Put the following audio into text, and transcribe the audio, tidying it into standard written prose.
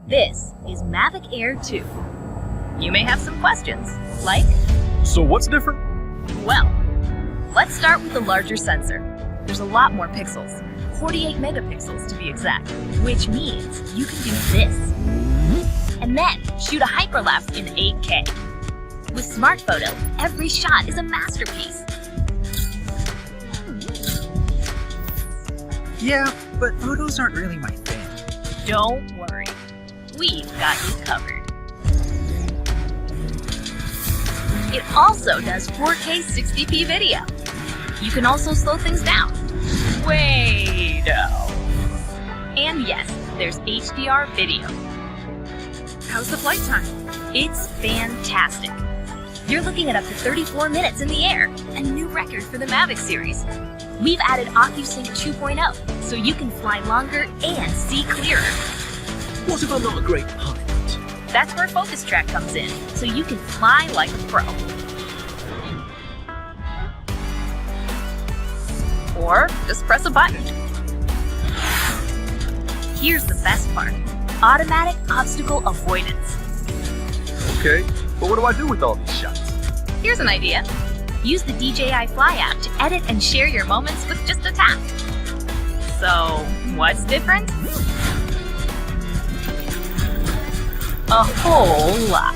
This is Mavic Air 2. You may have some questions, like, So what's different? well, let's start with the larger sensor. There's a lot more pixels, 48 megapixels to be exact, which means you can do this. And then shoot a hyperlapse in 8K. With Smart Photo, every shot is a masterpiece. Yeah, but photos aren't really my thing. Don't worry, we've got you covered. It also does 4K 60p video. You can also slow things down. Way down. And yes, there's HDR video. How's the flight time? It's fantastic. You're looking at up to 34 minutes in the air, a new record for the Mavic series. We've added OcuSync 2.0, so you can fly longer and see clearer. What if I'm not a great pilot? That's where Focus Track comes in, so you can fly like a pro. Or just press a button. Here's the best part, automatic obstacle avoidance. Okay, but what do I do with all these shots? Here's an idea. Use the DJI Fly app to edit and share your moments with just a tap. So, what's different? A whole lot.